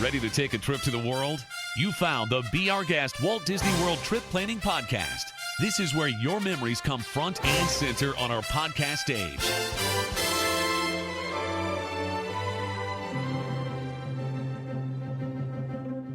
Ready to take a trip to the world? You found the Be Our Guest Walt Disney World Trip Planning Podcast. This is where your memories come front and center on our podcast stage.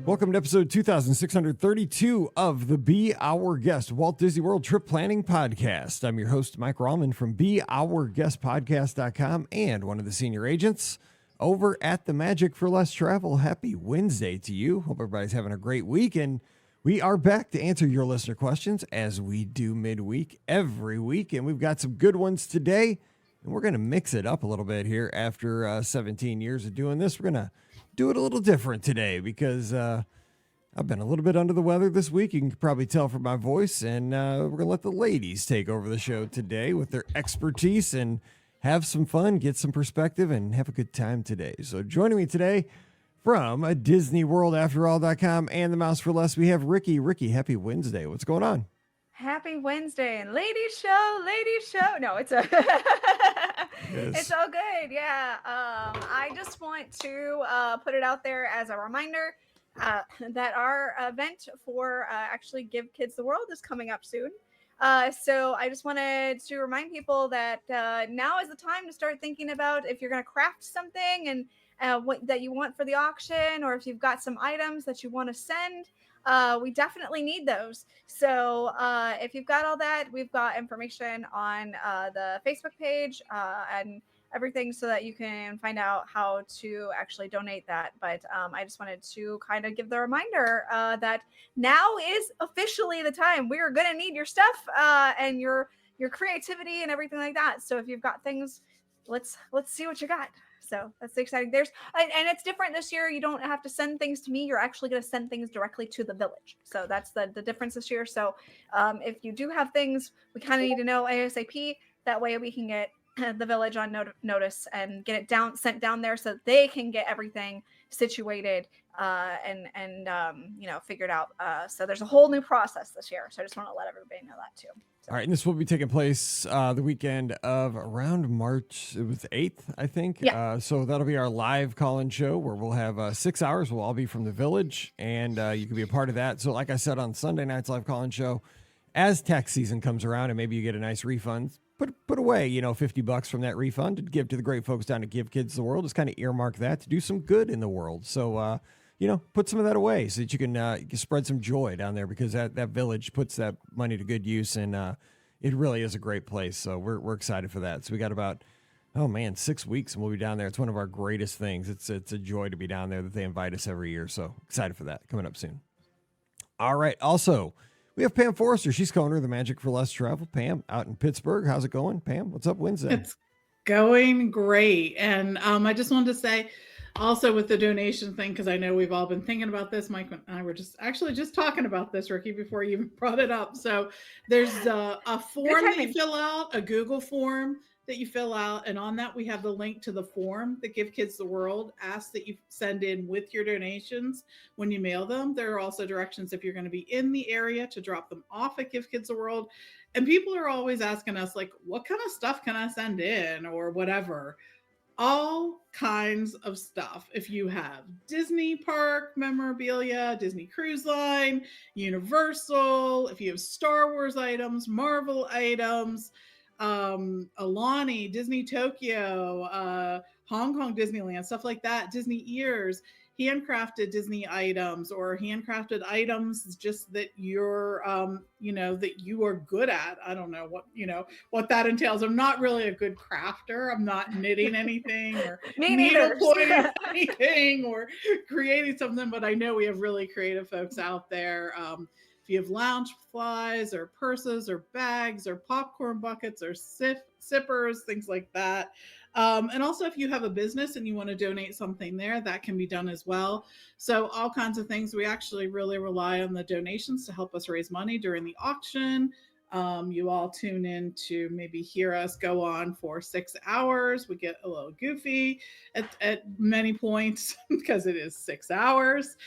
Welcome to episode 2632 of the Be Our Guest Walt Disney World Trip Planning Podcast. I'm your host, Mike Rallman from BeOurGuestPodcast.com and one of the senior agents over at the Magic for Less Travel. Happy Wednesday to you. Hope everybody's having a great week. And we are back to answer your listener questions as we do midweek every week. And we've got some good ones today. And we're going to mix it up a little bit here after 17 years of doing this. We're going to do it a little different today because I've been a little bit under the weather this week. You can probably tell from my voice. And we're going to let the ladies take over the show today with their expertise and have some fun, get some perspective, and have a good time today. So joining me today from DisneyWorldAfterAll.com and The Mouse for Less, we have Ricky. Ricky, happy Wednesday. What's going on? Happy Wednesday and ladies show. No, it's a Yes. It's all good. Yeah. I just want to put it out there as a reminder that our event for actually Give Kids the World is coming up soon. So I just wanted to remind people that now is the time to start thinking about if you're going to craft something and what that you want for the auction, or if you've got some items that you want to send. We definitely need those. So if you've got all that, we've got information on the Facebook page and everything so that you can find out how to actually donate that. But I just wanted to kind of give the reminder that now is officially the time. We are going to need your stuff and your creativity and everything like that. So if you've got things, let's see what you got. So that's exciting. And it's different this year. You don't have to send things to me. You're actually going to send things directly to the village. So that's the difference this year. So if you do have things, we kind of need to know ASAP. That way we can get the village on notice and get it sent down there so they can get everything situated and figured out. So there's a whole new process this year. So I just want to let everybody know that too. So. All right, and this will be taking place the weekend of around March, it was 8th, I think. Yeah. So that'll be our live call-in show where we'll have 6 hours. We'll all be from the village, and you can be a part of that. So like I said, on Sunday night's live call-in show, as tax season comes around and maybe you get a nice refund, put away, $50 from that refund to give to the great folks down at Give Kids the World. Just kind of earmark that to do some good in the world. So, put some of that away so that you can spread some joy down there, because that village puts that money to good use, and it really is a great place. So we're excited for that. So we got about 6 weeks and we'll be down there. It's one of our greatest things. It's a joy to be down there that they invite us every year. So excited for that coming up soon. All right. Also, we have Pam Forrester. She's co-owner of the Magic for Less Travel. Pam, out in Pittsburgh. How's it going? Pam, what's up Wednesday? It's going great. And I just wanted to say also with the donation thing, because I know we've all been thinking about this. Mike and I were just talking about this, Ricky, before you even brought it up. So there's a form that you fill out, a Google form that you fill out. And on that, we have the link to the form that Give Kids the World asks that you send in with your donations when you mail them. There are also directions if you're going to be in the area to drop them off at Give Kids the World. And people are always asking us, like, what kind of stuff can I send in or whatever? All kinds of stuff. If you have Disney park memorabilia, Disney Cruise Line, Universal, if you have Star Wars items, Marvel items, Alani, Disney Tokyo, Hong Kong Disneyland, stuff like that, Disney ears, handcrafted Disney items, or handcrafted items just that you're, that you are good at. I don't know what that entails. I'm not really a good crafter. I'm not knitting anything or needlepointing anything or creating something, but I know we have really creative folks out there. If you have lounge flies or purses or bags or popcorn buckets or sippers, things like that. And also if you have a business and you want to donate something there, that can be done as well. So all kinds of things. We actually really rely on the donations to help us raise money during the auction. You all tune in to maybe hear us go on for 6 hours. We get a little goofy at many points because it is 6 hours.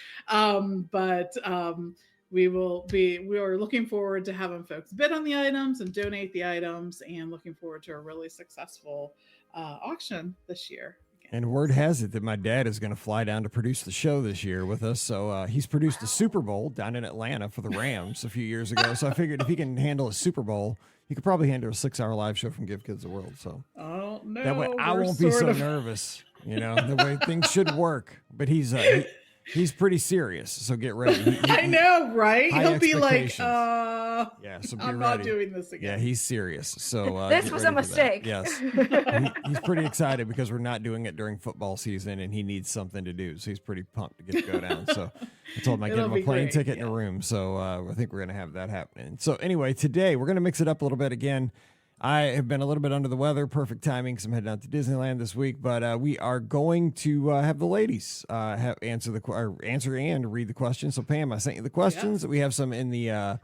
We are looking forward to having folks bid on the items and donate the items, and looking forward to a really successful auction this year. And word has it that my dad is going to fly down to produce the show this year with us. So he's produced a Super Bowl down in Atlanta for the Rams a few years ago. So I figured if he can handle a Super Bowl, he could probably handle a 6-hour live show from Give Kids the World. So Oh no, that way I we're won't be so sort of- nervous. You know, the way things should work. But he's pretty serious. So get ready. I know, right? high He'll be like, expectations. Yeah, so be I'm ready. not doing this Yeah, again. he's serious. So This get was a ready for that. mistake. Yes, he's pretty excited because we're not doing it during football season, and he needs something to do. So he's pretty pumped to get to go down. So I told him I get It'll him a be plane great, ticket and a yeah. room. So I think we're gonna have that happening. So anyway, today we're gonna mix it up a little bit again. I have been a little bit under the weather. Perfect timing because I'm heading out to Disneyland this week. But we are going to have the ladies answer and read the questions. So Pam, I sent you the questions. We have some in the.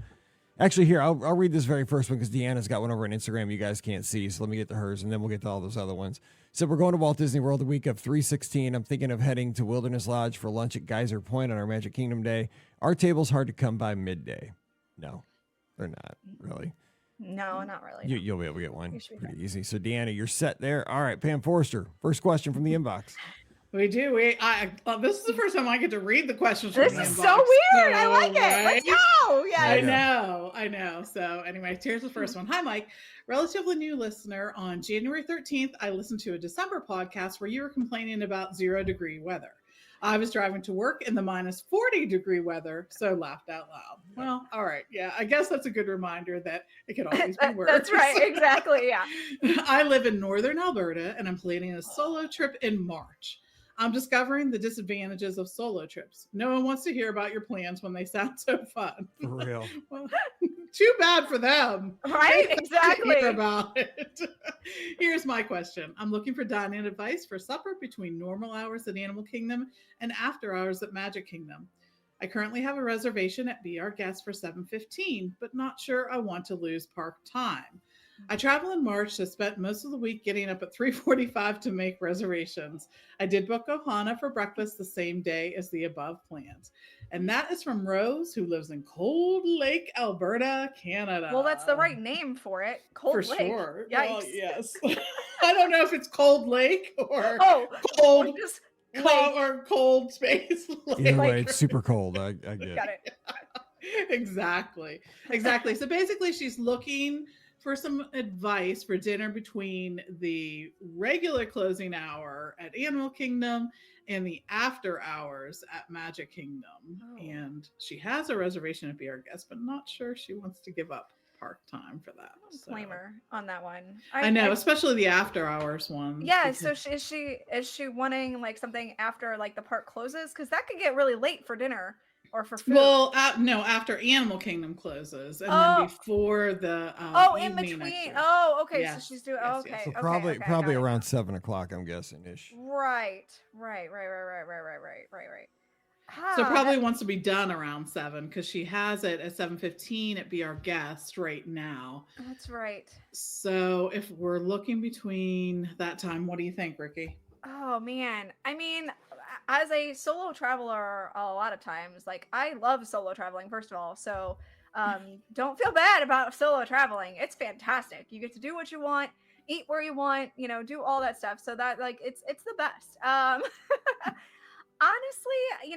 Actually, here I'll read this very first one because Deanna's got one over on Instagram. You guys can't see, so let me get to hers, and then we'll get to all those other ones. So we're going to Walt Disney World the week of 3/16. I'm thinking of heading to Wilderness Lodge for lunch at Geyser Point on our Magic Kingdom day. Our table's hard to come by midday. No, they're not really. No, not really. You'll be able to get one. You should be Pretty easy. So, Deanna, you're set there. All right, Pam Forrester, first question from the inbox. We do. This is the first time I get to read the questions. This from the is inbox, so weird. I like it. right? Let's go. I Yeah. know. So anyway, here's the first one. Hi, Mike. Relatively new listener. On January 13th, I listened to a December podcast where you were complaining about 0-degree weather. I was driving to work in the minus 40-degree weather, so laughed out loud. Well, all right. Yeah, I guess that's a good reminder that it could always be worse. That's right. Exactly. Yeah. I live in northern Alberta and I'm planning a solo trip in March. I'm discovering the disadvantages of solo trips. No one wants to hear about your plans when they sound so fun. For real. Well, too bad for them. Right. They have to Exactly. hear about it. Here's my question. I'm looking for dining advice for supper between normal hours at Animal Kingdom and after hours at Magic Kingdom. I currently have a reservation at Be Our Guest for 7:15, but not sure I want to lose park time. I travel in March, so spent most of the week getting up at 3:45 to make reservations. I did book Ohana for breakfast the same day as the above plans. And that is from Rose, who lives in Cold Lake, Alberta, Canada. Well, that's the right name for it. Cold For Lake. sure. Yikes. Well, yes. I don't know if it's Cold Lake or Oh, cold just or cold space. Either way, Like- it's super cold. I get got it. it. Exactly. So basically she's looking for some advice for dinner between the regular closing hour at Animal Kingdom and the after hours at Magic Kingdom. Oh. And she has a reservation at Be Our Guest, but not sure she wants to give up park time for that. I don't So- blame her on that one. I know, especially the after hours one. Yeah. So is she wanting like something after like the park closes? Because that could get really late for dinner or for food. Well, no, after Animal Kingdom closes, and Oh. then before the in evening between. extra. Oh, okay. Yes, So she's doing. yes, Okay. yes. So okay, probably okay, probably got it. around 7 o'clock, I'm guessing ish. Right. So Ah, probably that- wants to be done around 7 because she has it at 7:15 at Be Our Guest right now. That's right. So if we're looking between that time, what do you think, Ricky? Oh man. I mean, as a solo traveler, a lot of times, like I love solo traveling, first of all. So don't feel bad about solo traveling. It's fantastic. You get to do what you want, eat where you want, do all that stuff. So that like it's the best. Honestly,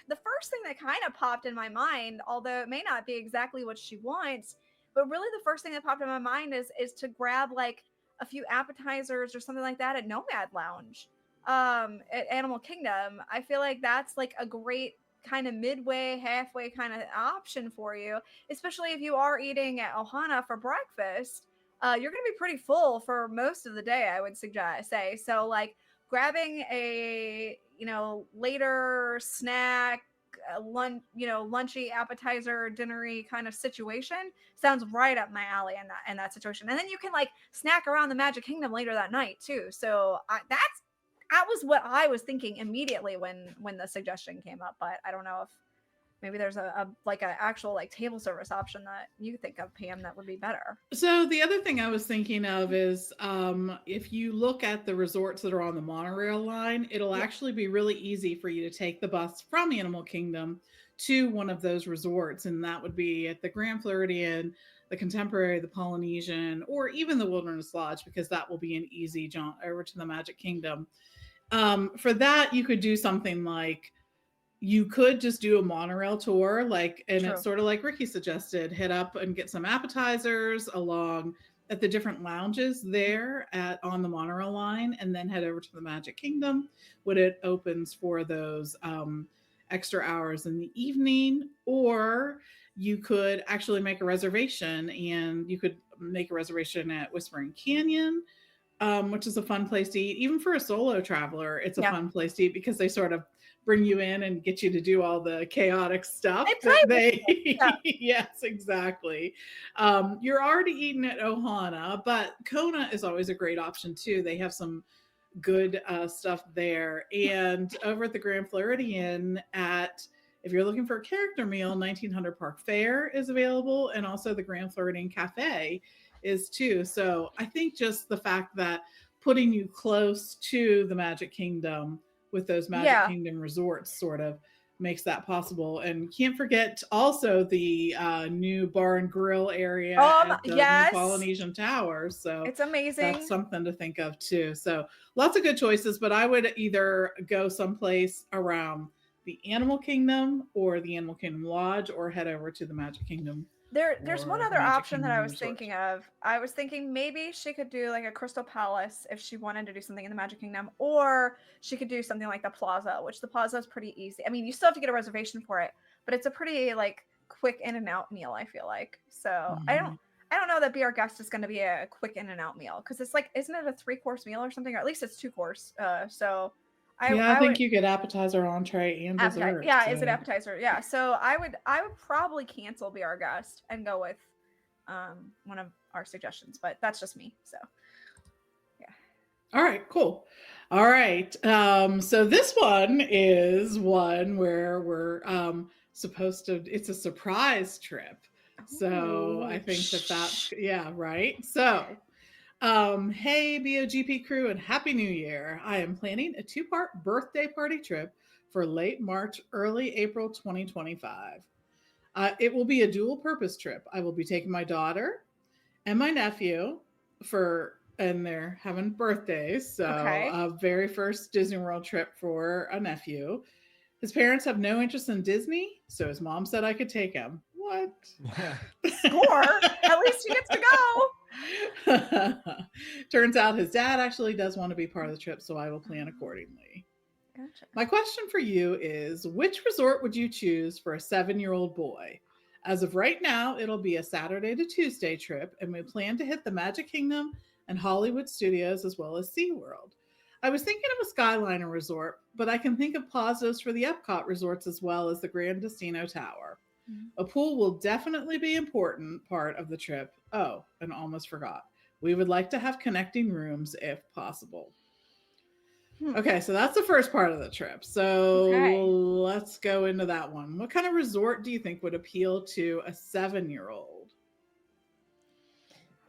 the first thing that kind of popped in my mind, although it may not be exactly what she wants, but really the first thing that popped in my mind is to grab like a few appetizers or something like that at Nomad Lounge at Animal Kingdom. I feel like that's like a great kind of midway, halfway kind of option for you, especially if you are eating at Ohana for breakfast. You're going to be pretty full for most of the day, I would say. So like grabbing a later snack, lunchy, appetizer, dinnery kind of situation sounds right up my alley in that situation. And then you can like snack around the Magic Kingdom later that night too. So that was what I was thinking immediately when the suggestion came up. But I don't know if maybe there's a actual like table service option that you think of, Pam, that would be better. So the other thing I was thinking of is if you look at the resorts that are on the monorail line, it'll actually be really easy for you to take the bus from Animal Kingdom to one of those resorts. And that would be at the Grand Floridian, the Contemporary, the Polynesian, or even the Wilderness Lodge, because that will be an easy jaunt over to the Magic Kingdom. For that, you could do something like you could just do a monorail tour, and True. it's sort of like Ricky suggested, hit up and get some appetizers along at the different lounges there on the monorail line, and then head over to the Magic Kingdom when it opens for those extra hours in the evening. Or you could actually make a reservation, and you could make a reservation at Whispering Canyon, which is a fun place to eat. Even for a solo traveler, it's a fun place to eat because they sort of bring you in and get you to do all the chaotic stuff. Yes, exactly. You're already eating at Ohana, but Kona is always a great option too. They have some good stuff there. And over at the Grand Floridian, if you're looking for a character meal, 1900 Park Fair is available, and also the Grand Floridian Cafe is too. So I think just the fact that putting you close to the Magic Kingdom with those Magic Kingdom resorts sort of makes that possible. And can't forget also the new bar and grill area at the new Polynesian Tower. So it's amazing. That's something to think of too. So lots of good choices, but I would either go someplace around the Animal Kingdom or the Animal Kingdom Lodge, or head over to the Magic Kingdom. There's one other option that I was thinking of. I was thinking maybe she could do like a Crystal Palace if she wanted to do something in the Magic Kingdom, or she could do something like the Plaza, which the Plaza is pretty easy. I mean, you still have to get a reservation for it, but it's a pretty like quick in and out meal, I feel like. So I don't know that Be Our Guest is going to be a quick in and out meal, because it's like, isn't it a 3-course meal or something? Or at least it's 2-course. So I think you get appetizer, entree, and dessert. Yeah, so. Is it appetizer? Yeah. So I would probably cancel Be Our Guest and go with one of our suggestions, but that's just me. So yeah. All right, cool. All right. So this one is one where we're supposed to, it's a surprise trip. So I think that's right. So hey, BOGP crew, and Happy New Year. I am planning a 2-part birthday party trip for late March, early April 2025. It will be a dual purpose trip. I will be taking my daughter and my nephew and they're having birthdays. So a very first Disney World trip for a nephew. His parents have no interest in Disney, so his mom said I could take him. What? Score. At least he gets to go. Turns out his dad actually does want to be part of the trip, so I will plan accordingly. Gotcha. My question for you is, which resort would you choose for a 7-year-old boy? As of right now, it'll be a Saturday to Tuesday trip, and we plan to hit the Magic Kingdom and Hollywood Studios as well as SeaWorld. I was thinking of a Skyliner resort, but I can think of plazas for the Epcot resorts as well as the Grand Destino Tower. A pool will definitely be an important part of the trip. Oh, and almost forgot. We would like to have connecting rooms if possible. Okay, so that's the first part of the trip. So let's go into that one. What kind of resort do you think would appeal to a 7-year-old?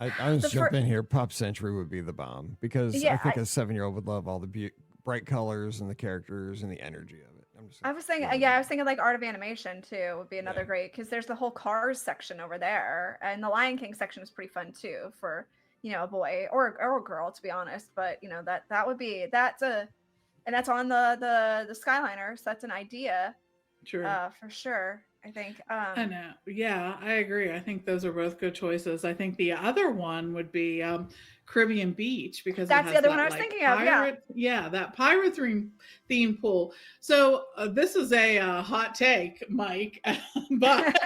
I was jump in here. Pop Century would be the bomb, because I think a 7-year-old would love all the bright colors and the characters and the energy of it. I was thinking like Art of Animation too would be another great, because there's the whole Cars section over there, and the Lion King section is pretty fun too for a boy or a girl, to be honest. But that would be and that's on the Skyliner, so that's an idea. True. For sure. I think. I know. Yeah, I agree. I think those are both good choices. I think the other one would be Caribbean Beach, because that's the other one I was thinking of. That pirate theme pool. So this is a hot take, Mike, but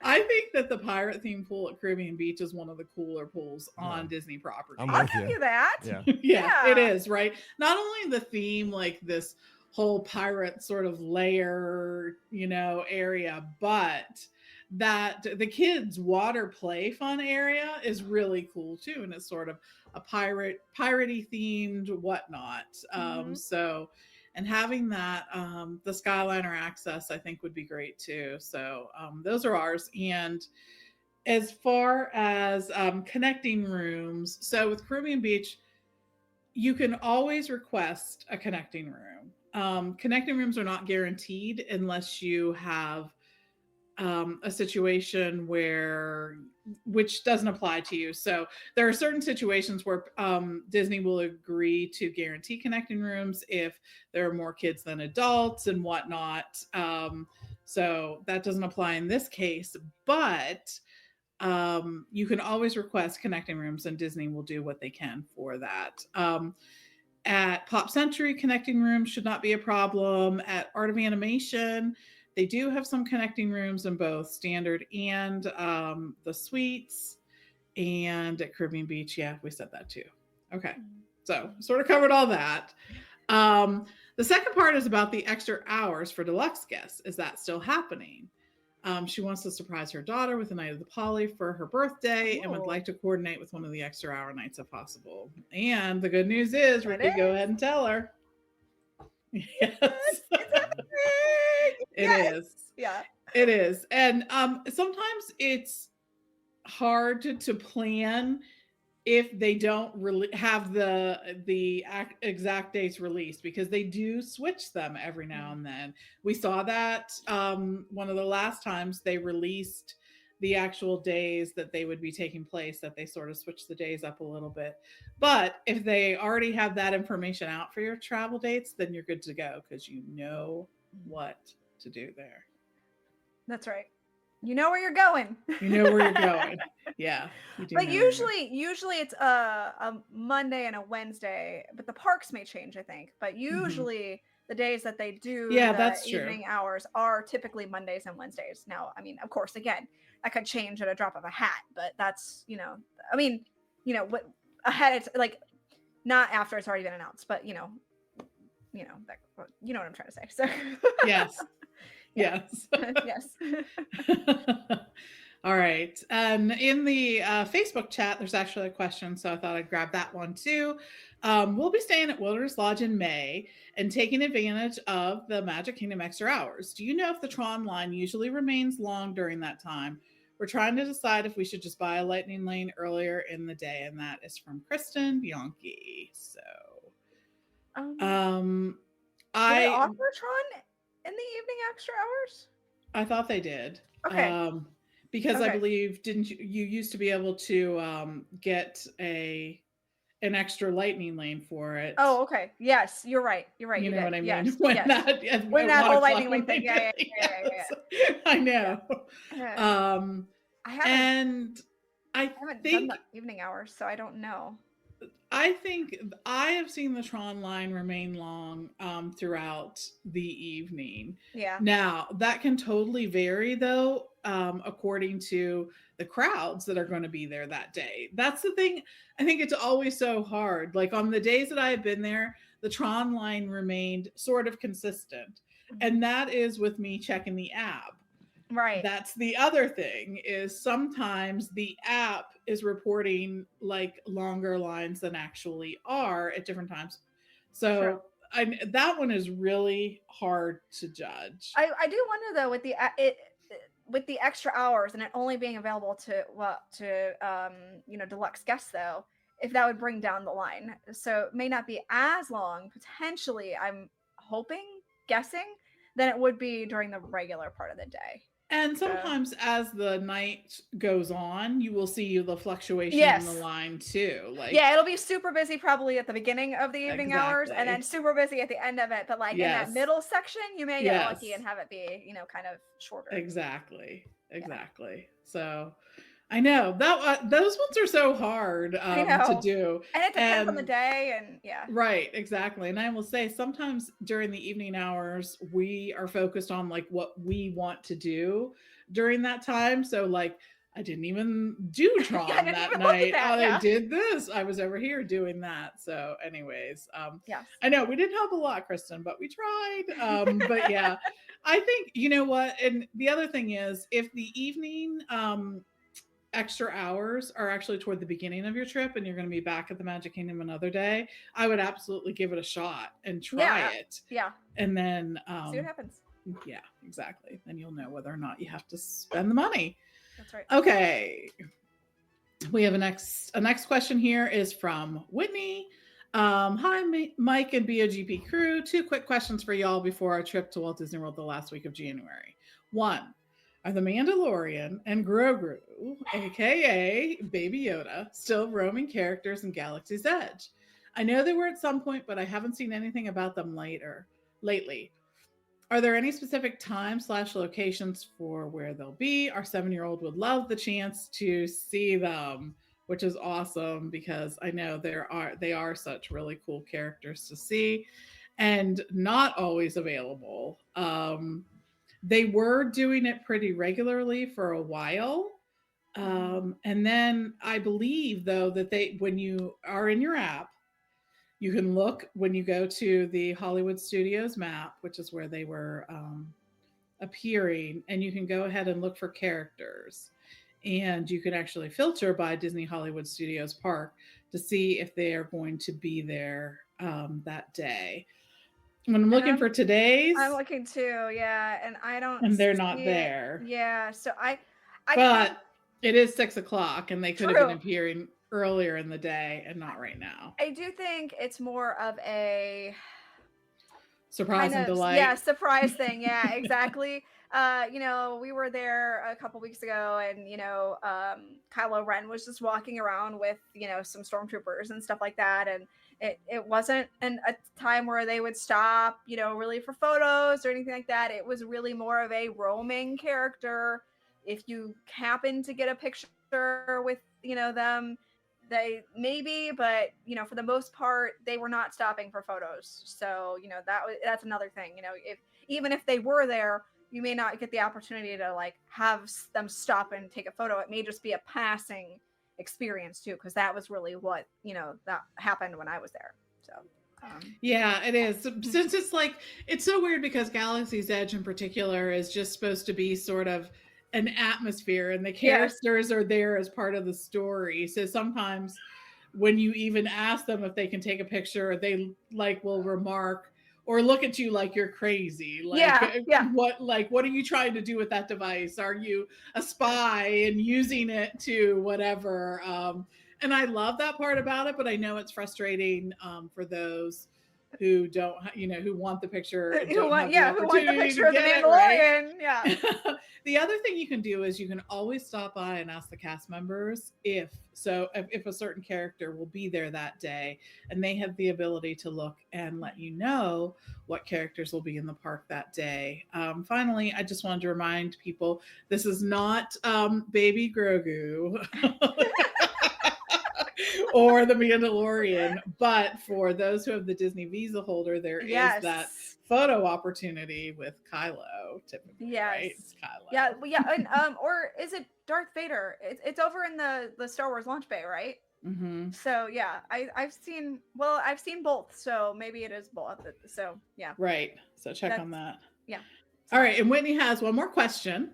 I think that the pirate theme pool at Caribbean Beach is one of the cooler pools on Disney property. I'll give you that. Yeah, it is, right? Not only the theme, like this whole pirate sort of layer, area, but that the kids' water play fun area is really cool too, and it's sort of a piratey themed whatnot. So, and having that the Skyliner access, I think, would be great too. So those are ours. And as far as connecting rooms, so with Caribbean Beach, you can always request a connecting room. Connecting rooms are not guaranteed unless you have a situation which doesn't apply to you. So there are certain situations where Disney will agree to guarantee connecting rooms if there are more kids than adults and whatnot. So that doesn't apply in this case, but you can always request connecting rooms, and Disney will do what they can for that. At Pop Century, connecting rooms should not be a problem. At Art of Animation, they do have some connecting rooms in both standard and the suites. And at Caribbean Beach, yeah, we said that too. Okay, so sort of covered all that. The second part is about the extra hours for deluxe guests. Is that still happening? She wants to surprise her daughter with a night of the Poly for her birthday and would like to coordinate with one of the extra hour nights if possible. And the good news is, Ricky, go ahead and tell her. Yes. It is. Yeah. It is. And sometimes it's hard to plan if they don't really have the exact dates released, because they do switch them every now and then. We saw that one of the last times they released the actual days that they would be taking place, that they sort of switched the days up a little bit. But if they already have that information out for your travel dates, then you're good to go, because you know what to do there. That's right. You know where you're going. You know where you're going. Yeah. But usually it's a Monday and a Wednesday, but the parks may change, I think. But usually the days that they do that's evening true. hours are typically Mondays and Wednesdays. Now, I mean, of course, again, that could change at a drop of a hat, but that's, what ahead, it's like not after it's already been announced, but you know what I'm trying to say. So yes. Yes. Yes. All right. And in the Facebook chat, there's actually a question, so I thought I'd grab that one too. We'll be staying at Wilderness Lodge in May and taking advantage of the Magic Kingdom extra hours. Do you know if the Tron line usually remains long during that time? We're trying to decide if we should just buy a Lightning Lane earlier in the day. And that is from Kristen Bianchi. So I offer Tron in the evening extra hours? I thought they did. Okay. Because I believe, didn't you used to be able to get an extra Lightning Lane for it? Oh, okay. Yes, you're right. You're right. You know what I mean? Yes. When that whole Lightning Lane thing. Yeah. I know. Yeah. I haven't think done the evening hours, so I don't know. I think I have seen the Tron line remain long throughout the evening. Yeah. Now, that can totally vary, though, according to the crowds that are going to be there that day. That's the thing. I think it's always so hard. Like on the days that I have been there, the Tron line remained sort of consistent. And that is with me checking the app. Right. That's the other thing, is sometimes the app is reporting like longer lines than actually are at different times. So that one is really hard to judge. I do wonder though, with the extra hours and it only being available to deluxe guests though, if that would bring down the line. So it may not be as long, potentially, I'm guessing, than it would be during the regular part of the day. And sometimes as the night goes on, you will see the fluctuation in the line too. Like, yeah, it'll be super busy probably at the beginning of the evening hours and then super busy at the end of it. But like in that middle section, you may get lucky and have it be, kind of shorter. Exactly. So I know that those ones are so hard to do. And it depends on the day and Right, exactly. And I will say sometimes during the evening hours, we are focused on like what we want to do during that time. So like I didn't even do Tron that night. I did this. I was over here doing that. So anyways, I know we didn't help a lot, Kristen, but we tried. But yeah, I think, you know what? And the other thing is if the evening extra hours are actually toward the beginning of your trip and you're going to be back at the Magic Kingdom another day, I would absolutely give it a shot and try it. Yeah. And then see what happens. Yeah, exactly. Then you'll know whether or not you have to spend the money. That's right. Okay. We have a next question here is from Whitney. Hi, Mike and BOGP crew. 2 quick questions for y'all before our trip to Walt Disney World the last week of January. 1, Are the Mandalorian and Grogu, aka Baby Yoda, still roaming characters in Galaxy's Edge? I know they were at some point, but I haven't seen anything about them lately. Are there any specific time/locations for where they'll be? Our 7-year-old would love the chance to see them, which is awesome because I know they are such really cool characters to see and not always available. They were doing it pretty regularly for a while. And then I believe though that when you are in your app, you can look when you go to the Hollywood Studios map, which is where they were appearing, and you can go ahead and look for characters. And you can actually filter by Disney Hollywood Studios Park to see if they are going to be there that day. When I'm looking for today's, I'm looking too, yeah, and I don't. and they're not there. Yeah, so but it is 6:00, and they could have True. been appearing earlier in the day and not right now. I do think it's more of a surprise and delight. Yeah, surprise thing. Yeah, exactly. We were there a couple weeks ago, and Kylo Ren was just walking around with some stormtroopers and stuff like that, and it wasn't a time where they would stop really for photos or anything like that. It was really more of a roaming character. If you happen to get a picture with them, they maybe, but for the most part they were not stopping for photos. So that's another thing. Even if they were there, you may not get the opportunity to have them stop and take a photo. It may just be a passing experience too, because that was really what that happened when I was there. So yeah, it is. Since it's so weird because Galaxy's Edge in particular is just supposed to be sort of an atmosphere, and the characters are there as part of the story. So sometimes when you even ask them if they can take a picture, they will remark or look at you like you're crazy. What are you trying to do with that device? Are you a spy and using it to whatever? And I love that part about it, but I know it's frustrating for those who don't, who want the picture. Who want the picture of the Mandalorian. Right? Yeah. The other thing you can do is you can always stop by and ask the cast members if a certain character will be there that day, and they have the ability to look and let you know what characters will be in the park that day. Finally, I just wanted to remind people, this is not Baby Grogu. Or the Mandalorian, but for those who have the Disney Visa holder, there is that photo opportunity with Kylo. Typically, right? It's Kylo. Yeah, and or is it Darth Vader? It's over in the Star Wars launch bay, right? Mm-hmm. So yeah, I've seen both, so maybe it is both. So yeah, right. So check on that. Yeah. All right, and Whitney has one more question.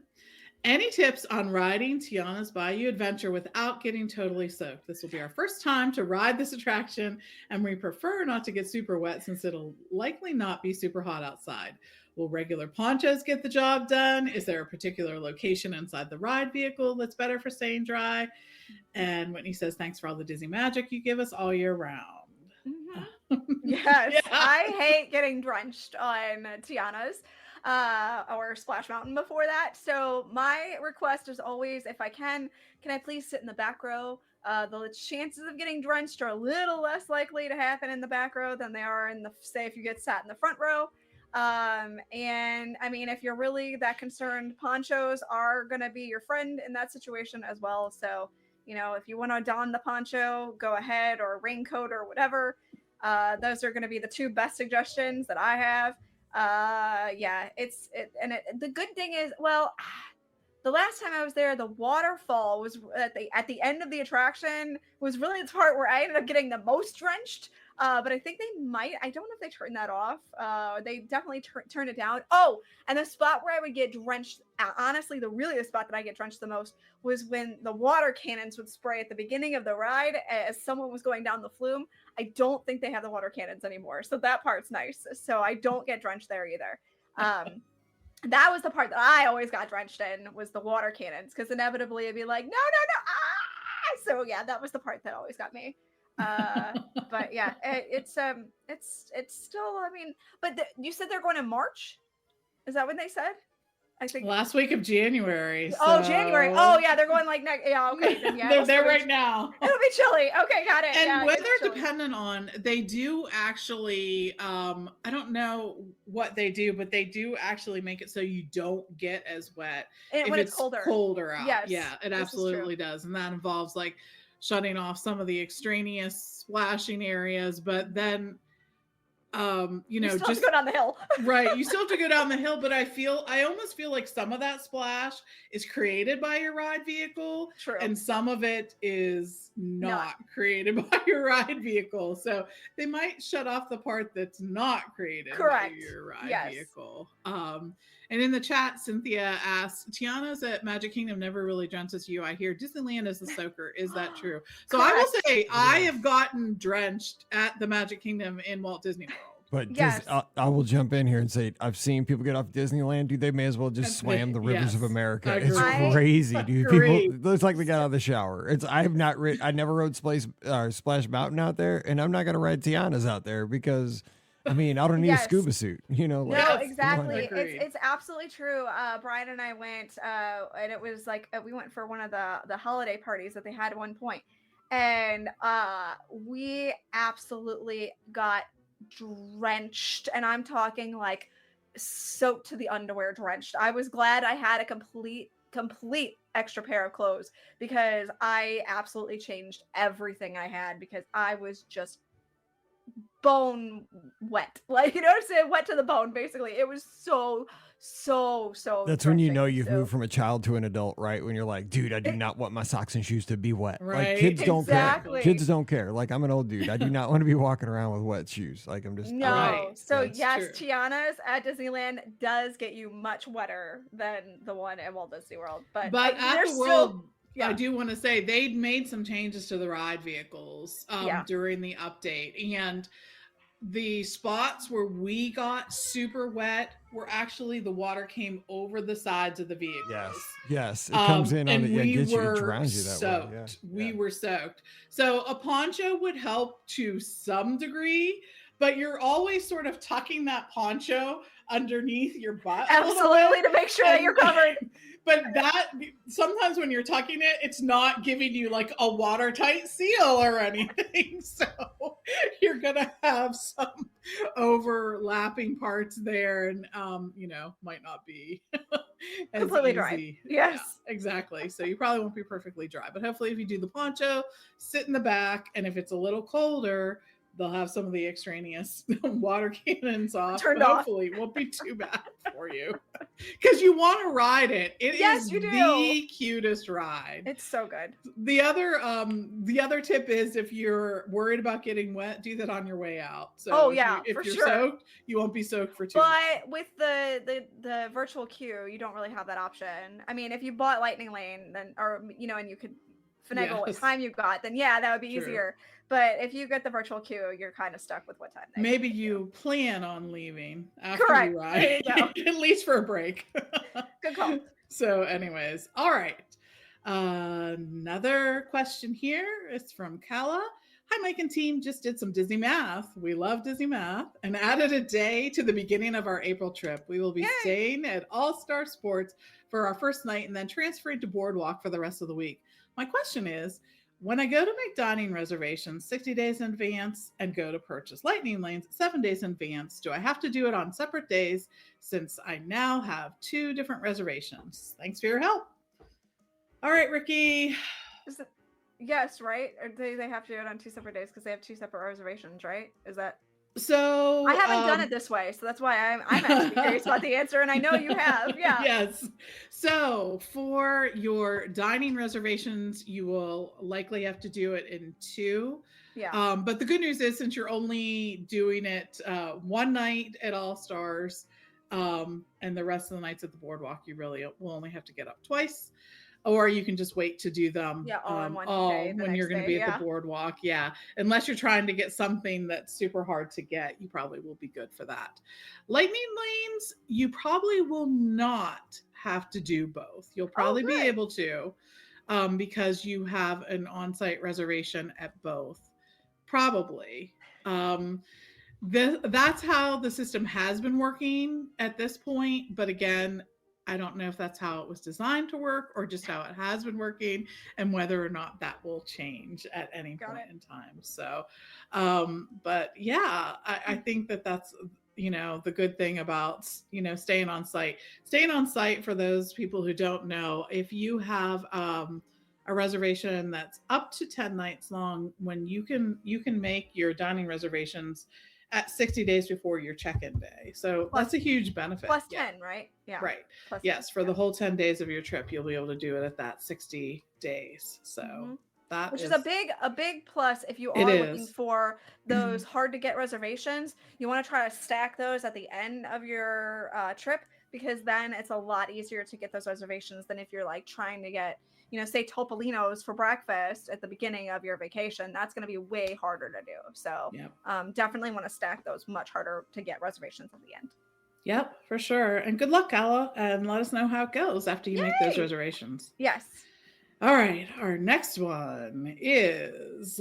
Any tips on riding Tiana's Bayou Adventure without getting totally soaked? This will be our first time to ride this attraction, and we prefer not to get super wet since it'll likely not be super hot outside. Will regular ponchos get the job done? Is there a particular location inside the ride vehicle that's better for staying dry? And Whitney says, thanks for all the Disney magic you give us all year round. Mm-hmm. Yes, yeah. I hate getting drenched on Tiana's. Or Splash Mountain before that. So my request is always, if I can I please sit in the back row? The chances of getting drenched are a little less likely to happen in the back row than they are if you get sat in the front row. And I mean, if you're really that concerned, ponchos are going to be your friend in that situation as well. So, if you want to don the poncho, go ahead, or a raincoat or whatever. Those are going to be the two best suggestions that I have. The good thing is, the last time I was there, the waterfall was at the end of the attraction was really the part where I ended up getting the most drenched. But I think I don't know if they turned that off. They definitely turned it down. Oh, and the spot where I would get drenched, honestly, the spot that I get drenched the most was when the water cannons would spray at the beginning of the ride as someone was going down the flume. I don't think they have the water cannons anymore. So that part's nice. So I don't get drenched there either. That was the part that I always got drenched in, was the water cannons, because inevitably it'd be like, no. So yeah, that was the part that always got me. But yeah, it's still, I mean, but you said they're going in March? Is that what they said? I think last week of January. Oh, January. so- Oh, yeah, they're going like next. Yeah, okay, then yeah. They're it'll there still be- right now. It'll be chilly. Okay, got it. And yeah, weather it's chilly. dependent on, they do actually, I don't know what they do, but they do actually make it so you don't get as wet And if when it's colder. out. Yes, Yeah, it this is true. absolutely does. And that involves like shutting off some of the extraneous splashing areas, but then You still have just to go down the hill. right, you still have to go down the hill, but I almost feel like some of that splash is created by your ride vehicle True. and some of it is not Not. created by your ride vehicle. So they might shut off the part that's not created Correct. by your ride Yes. vehicle. And in the chat, Cynthia asks, Tiana's at Magic Kingdom never really drenches you. I hear Disneyland is the soaker. Is that true? So I will Correct. say I have gotten drenched at the Magic Kingdom in Walt Disney World. But Yes. I will jump in here and say I've seen people get off Disneyland, dude. They may as well just swam the rivers of Yes, America. agreed. It's crazy, dude. Agreed. People, it's like they got out of the shower. I never rode Splash Mountain out there, and I'm not gonna ride Tiana's out there because, I mean, I don't need Yes. a scuba suit. You know, like, No, Yes, exactly. agreed. It's absolutely true. Brian and I went, and it was like we went for one of the holiday parties that they had at one point, and we absolutely got drenched, and I'm talking like soaked to the underwear drenched. I was glad I had a complete extra pair of clothes because I absolutely changed everything I had because I was just bone wet. Like, you know what I'm saying? Wet to the bone, basically. It was so that's when you know drenching. you've So- moved from a child to an adult, right? When you're like, dude, I do not want my socks and shoes to be wet. Like Right. kids don't Exactly. care. Kids don't care. Like I'm an old dude. I do not want to be walking around with wet shoes. Like I'm just No. Right. So That's yes, true. Tiana's at Disneyland does get you much wetter than the one at Walt Disney World. But But at they're the still- World, yeah. I do want to say they made some changes to the ride vehicles Yeah. during the update. And the spots where we got super wet were actually the water came over the sides of the vehicles. Yes. It comes in on and the yeah, we gets you, it were drowns you that soaked. way. Yeah. We Yeah. were soaked. So a poncho would help to some degree, but you're always sort of tucking that poncho underneath your butt. a little absolutely bit. to make sure that And- you're covered. But that sometimes when you're tucking it, it's not giving you like a watertight seal or anything. So you're gonna have some overlapping parts there, and might not be as Completely dry. easy. Yes. Yeah, exactly. So you probably won't be perfectly dry, but hopefully, if you do the poncho, sit in the back, and if it's a little colder, they'll have some of the extraneous water cannons off. Turned but off. hopefully, it won't be too bad for you because you want to ride it. It is Yes, you do. the cutest ride. It's so good. The other tip is if you're worried about getting wet, do that on your way out. So Oh, if yeah, if for you're sure. soaked, you won't be soaked for too long. But with the virtual queue, you don't really have that option. I mean, if you bought Lightning Lane, then and you could finagle what Yes. time you got, then yeah, that would be True. easier. But if you get the virtual queue, you're kind of stuck with what time. they Maybe give you plan on leaving after Correct. you There ride, you at least for a break. Good call. So, anyways, all right. Another question here is from Kala. Hi, Mike and team. Just did some Disney math. We love Disney math and added a day to the beginning of our April trip. We will be Yay. staying at All Star Sports for our first night and then transferring to Boardwalk for the rest of the week. My question is, when I go to make dining reservations 60 days in advance and go to purchase Lightning Lanes 7 days in advance, do I have to do it on separate days since I now have 2 different reservations? Thanks for your help. All right, Ricky. Is it, yes, right? Or do they have to do it on 2 separate days because they have 2 separate reservations, right? Is that? So I haven't done it this way, so that's why I'm actually curious about the answer, and I know you have. Yeah. Yes. So for your dining reservations, you will likely have to do it in 2. Yeah. But the good news is, since you're only doing it one night at All Stars, and the rest of the nights at the Boardwalk, you really will only have to get up twice. Or you can just wait to do them Yeah, all in one all day, the when you're next going to day, be at yeah. the Boardwalk. Yeah. Unless you're trying to get something that's super hard to get, you probably will be good for that. Lightning Lanes, you probably will not have to do both. You'll probably be good. able to because you have an on-site reservation at both. Probably. That's how the system has been working at this point. But again, I don't know if that's how it was designed to work or just how it has been working, and whether or not that will change at any Got point it. in time. So, but yeah, I think that that's, the good thing about, staying on site. Staying on site, for those people who don't know, if you have a reservation that's up to 10 nights long, when you can make your dining reservations at 60 days before your check-in day. So Plus- that's a huge benefit. Plus Yeah. 10, right? Yeah. Right. Plus Yes, 10, for yeah. the whole 10 days of your trip, you'll be able to do it at that 60 days. So Mhm. that Which is a big plus if you It are looking is. for those hard to get reservations. You want to try to stack those at the end of your trip, because then it's a lot easier to get those reservations than if you're like trying to get, say Topolino's for breakfast at the beginning of your vacation. That's going to be way harder to do. So Yep. definitely want to stack those much harder to get reservations at the end. Yep, for sure. And good luck, Ella, and let us know how it goes after you make those Yay! reservations. Yes. All right, our next one is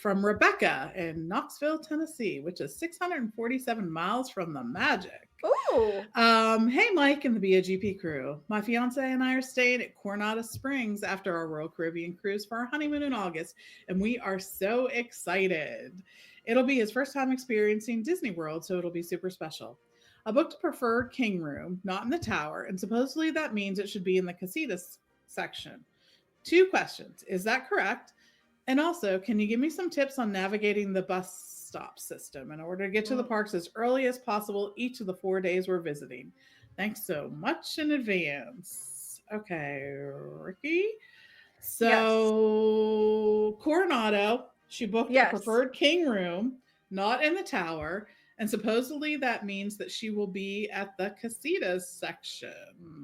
from Rebecca in Knoxville, Tennessee, which is 647 miles from the Magic. Ooh. Hey, Mike and the BOGP crew. My fiance and I are staying at Coronado Springs after our Royal Caribbean cruise for our honeymoon in August, and we are so excited. It'll be his first time experiencing Disney World, so it'll be super special. I booked a preferred king room, not in the tower, and supposedly that means it should be in the casitas section. 2 questions. Is that correct? And also, can you give me some tips on navigating the bus stop system in order to get to the parks as early as possible each of the 4 days we're visiting? Thanks so much in advance. Okay, Ricky. So Coronado, she booked a preferred king room, not in the tower. And supposedly that means that she will be at the casitas section.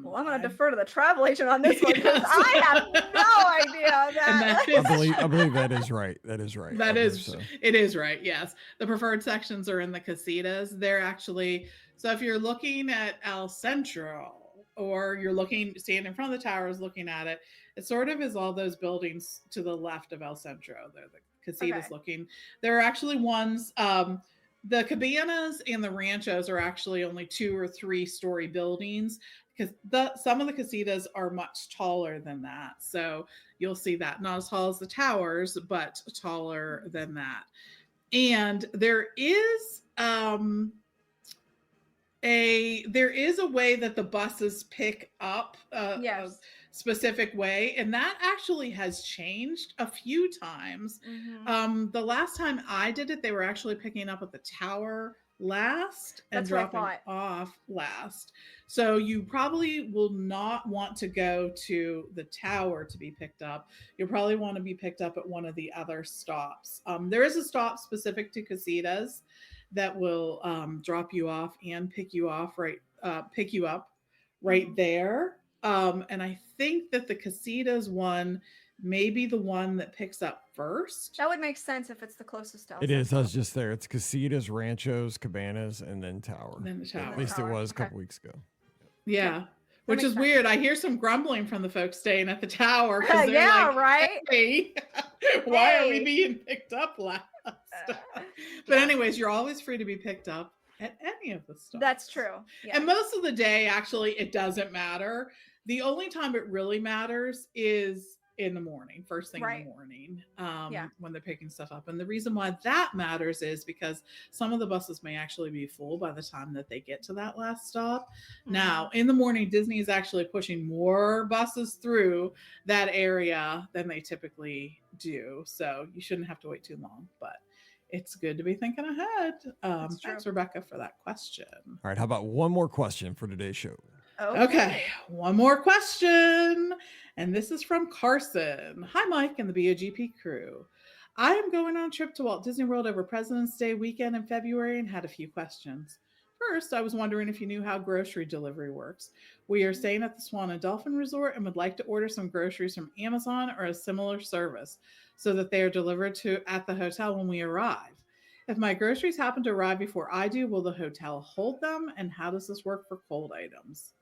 Well, I'm going to defer to the travel agent on this one, because I have no idea that. I believe that is right. That is right. It is right. Yes. The preferred sections are in the casitas. They're actually, so if you're looking at El Centro, or you're standing in front of the towers looking at it, it sort of is all those buildings to the left of El Centro. They're the casitas looking. There are actually ones, the cabanas and the ranchos are actually only 2 or 3 story buildings, because some of the casitas are much taller than that. So you'll see that, not as tall as the towers, but taller than that. And there is a way that the buses pick up a specific way, and that actually has changed a few times. The last time I did it, they were actually picking up at the tower last and dropping off last. So you probably will not want to go to the tower to be picked up. You'll probably want to be picked up at one of the other stops. There is a stop specific to casitas that will drop you off and pick you up right there. And I think that the casitas one may be the one that picks up first. That would make sense if it's the closest to. It is. I was just there. It's casitas, ranchos, cabanas, and then tower. Then the tower. At least it was a couple weeks ago. Yeah. Which is weird. I hear some grumbling from the folks staying at the tower. They're right. Hey, why are we being picked up last? But anyways, you're always free to be picked up at any of the stops. That's true. Yeah. And most of the day, actually, it doesn't matter. The only time it really matters is in the morning, first thing in the morning, when they're picking stuff up. And the reason why that matters is because some of the buses may actually be full by the time that they get to that last stop. Now, in the morning, Disney is actually pushing more buses through that area than they typically do. So you shouldn't have to wait too long, but it's good to be thinking ahead. Thanks, Rebecca, for that question. All right. How about one more question for today's show? Okay, one more question. And this is from Carson. Hi, Mike and the BOGP crew. I am going on a trip to Walt Disney World over President's Day weekend in February and had a few questions. First, I was wondering if you knew how grocery delivery works. We are staying at the Swan and Dolphin Resort and would like to order some groceries from Amazon or a similar service so that they are delivered at the hotel when we arrive. If my groceries happen to arrive before I do, will the hotel hold them? And how does this work for cold items?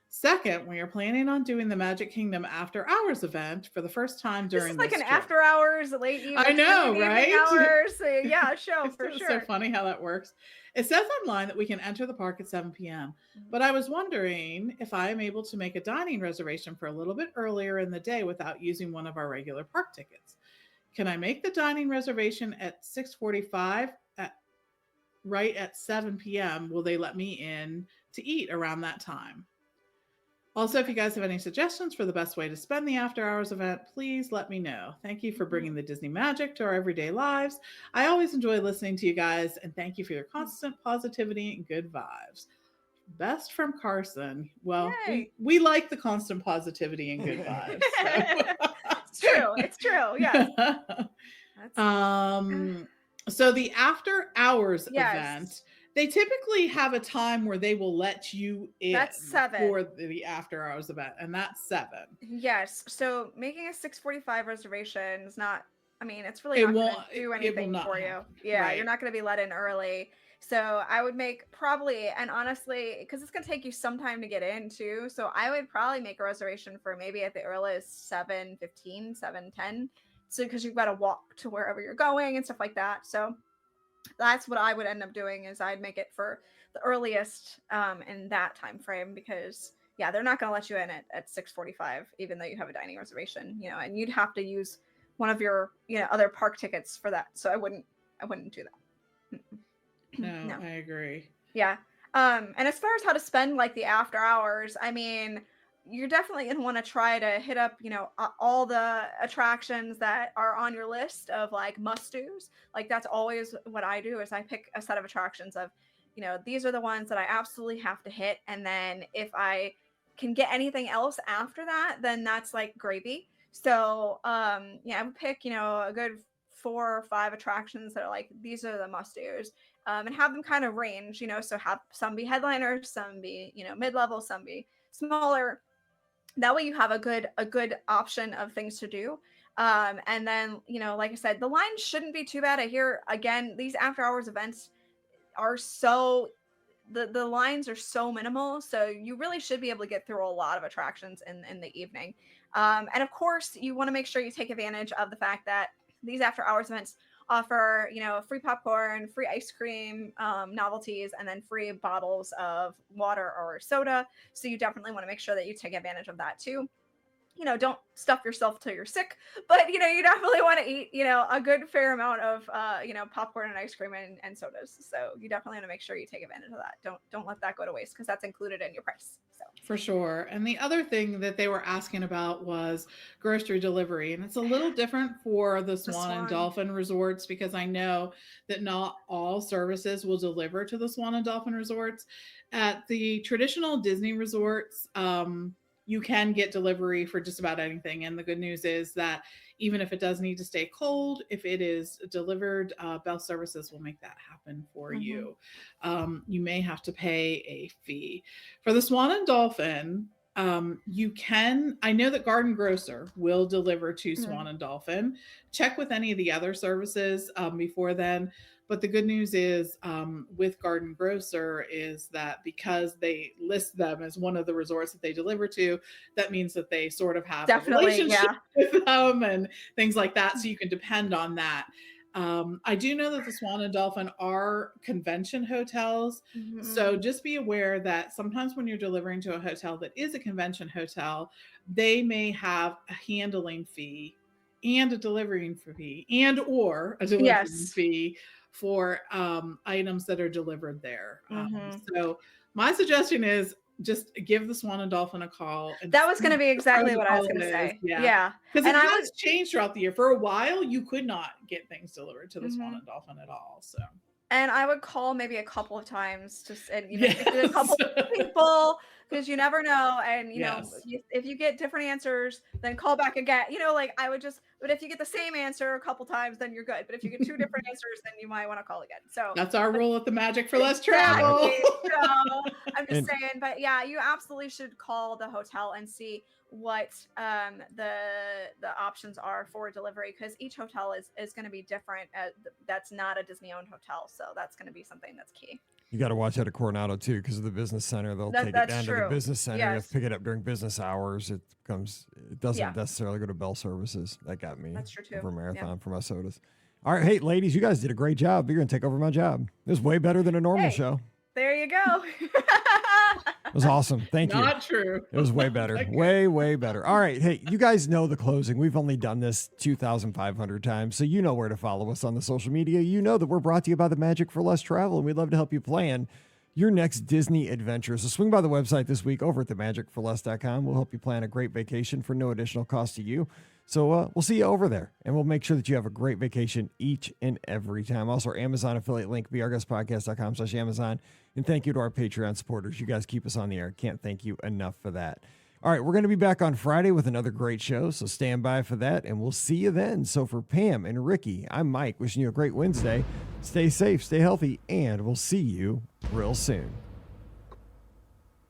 Second, we are planning on doing the Magic Kingdom After Hours event for the first time This during is like this an trip. after hours, late evening. I know, evening right? Hours. Yeah, show It's for so sure. funny how that works. It says online that we can enter the park at 7 p.m., but I was wondering if I am able to make a dining reservation for a little bit earlier in the day without using one of our regular park tickets. Can I make the dining reservation at 6:45 right at 7 p.m.? Will they let me in to eat around that time? Also, if you guys have any suggestions for the best way to spend the after hours event, please let me know. Thank you for bringing the Disney magic to our everyday lives. I always enjoy listening to you guys, and thank you for your constant positivity and good vibes. Best from Carson. Well, Yay. we like the constant positivity and good vibes. It's true. It's true. Yeah. So the after hours Yes. event, they typically have a time where they will let you in. That's 7. For the after hours event, and that's 7. Yes. So making a 6:45 reservation is not, I mean, it's really It not going won't- to do it will anything not for you. happen. Yeah, Right. you're not going to be let in early. So I would make probably, and honestly, because it's going to take you some time to get in too. So I would probably make a reservation for maybe at the earliest 7:15, 7:10. So because you've got to walk to wherever you're going and stuff like that. So that's what I would end up doing, is I'd make it for the earliest in that time frame, because yeah, they're not going to let you in at 6:45 even though you have a dining reservation, you know, and you'd have to use one of your, you know, other park tickets for that. So I wouldn't do that. No, I agree. Yeah. And as far as how to spend like the after hours, I mean, you're definitely going to want to try to hit up, you know, all the attractions that are on your list of like must-dos. Like that's always what I do, is I pick a set of attractions of, you know, these are the ones that I absolutely have to hit. And then if I can get anything else after that, then that's like gravy. So, yeah, I would pick, you know, a good 4 or 5 attractions that are like, these are the must-dos. And have them kind of range, you know, so have some be headliners, some be, you know, mid-level, some be smaller. That way you have a good option of things to do. And then, you know, like I said, the line shouldn't be too bad. I hear, again, these after hours events are so, the lines are so minimal, so you really should be able to get through a lot of attractions in the evening. And of course, you want to make sure you take advantage of the fact that these after hours events offer, you know, free popcorn, free ice cream, novelties, and then free bottles of water or soda. So you definitely want to make sure that you take advantage of that too. You know, don't stuff yourself till you're sick, but you know, you definitely want to eat, you know, a good fair amount of, you know, popcorn and ice cream and sodas. So you definitely want to make sure you take advantage of that. Don't let that go to waste, because that's included in your price. So For sure. And the other thing that they were asking about was grocery delivery. And it's a little different for the Swan and Dolphin resorts, because I know that not all services will deliver to the Swan and Dolphin resorts. At the traditional Disney resorts, you can get delivery for just about anything. And the good news is that even if it does need to stay cold, if it is delivered, Bell Services will make that happen for you. You may have to pay a fee. For the Swan and Dolphin, you can, I know that Garden Grocer will deliver to Swan and Dolphin. Check with any of the other services before then. But the good news is with Garden Grocer is that because they list them as one of the resorts that they deliver to, that means that they sort of have a relationship with them and things like that. So you can depend on that. I do know that the Swan and Dolphin are convention hotels. So just be aware that sometimes when you're delivering to a hotel that is a convention hotel, they may have a handling fee and a delivering fee or a delivering fee for items that are delivered there. So my suggestion is just give the Swan and Dolphin a call. And that was going to be exactly what I was going to say. Yeah. Because it has changed throughout the year. For a while, you could not get things delivered to the Swan and Dolphin at all. So. And I would call maybe a couple of times, just, and you know, a couple of people, because you never know. And you know, if you get different answers, then call back again. You know, like I would just, but if you get the same answer a couple times, then you're good. But if you get 2 different answers, then you might want to call again. So that's our rule at the Magic for Less Travel. So I'm just saying, but yeah, you absolutely should call the hotel and see what the options are for delivery, because each hotel is going to be different. That's not a Disney owned hotel, so that's going to be something that's key. You got to watch out at Coronado too, because of the business center. They'll take it That's down to the true. business center. You have Yes. to pick it up during business hours. It doesn't Yeah. necessarily go to Bell Services. That got me. That's true, too. For Yeah. Marathon for my sodas. All right, hey ladies, you guys did a great job. You're gonna take over my job. It was way better than a normal Hey. show. There you go. It was awesome. Thank you. Not true. It was way better. Okay. Way better. All right. Hey, you guys know the closing. We've only done this 2,500 times, so you know where to follow us on the social media. You know that we're brought to you by the Magic for Less Travel, and we'd love to help you plan your next Disney adventure. So swing by the website this week over at themagicforless.com. We'll help you plan a great vacation for no additional cost to you. So we'll see you over there, and we'll make sure that you have a great vacation each and every time. Also, our Amazon affiliate link, beourguestpodcast.com/Amazon. And thank you to our Patreon supporters. You guys keep us on the air. Can't thank you enough for that. All right, we're going to be back on Friday with another great show, so stand by for that, and we'll see you then. So for Pam and Ricky, I'm Mike, wishing you a great Wednesday. Stay safe, stay healthy, and we'll see you real soon.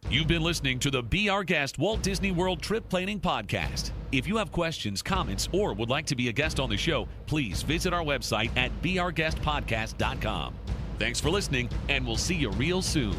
You've been listening to the Be Our Guest Walt Disney World Trip Planning Podcast. If you have questions, comments, or would like to be a guest on the show, please visit our website at beourguestpodcast.com. Thanks for listening, and we'll see you real soon.